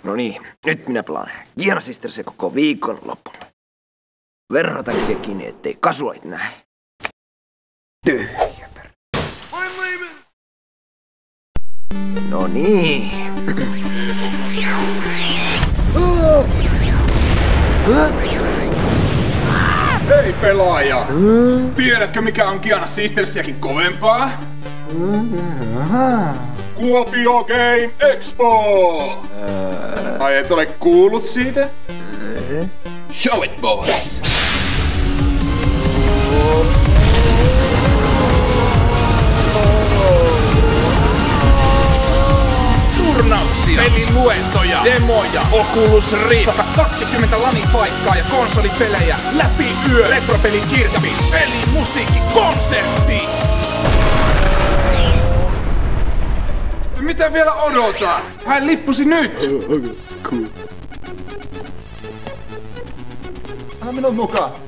No niin, nyt minä pelaan Giana Sistersia koko viikon lopun. Verhotan kiinni, ettei kasualit näe. Tyhjä per... No niin. Hei pelaaja! Tiedätkö mikä on Giana Sistersiäkin kovempaa? Kuopio Game Expo! Ai et ole kuullut siitä? Show it boys! Turnauksia, peliluentoja, demoja, Oculus Rift, 120 lanipaikkaa ja konsolipelejä läpi yö, retropelikirjamis, peli, musiikki, konsertti! Mitä vielä odotat? Hae lippusi nyt! Cool. Anna minut mukaan!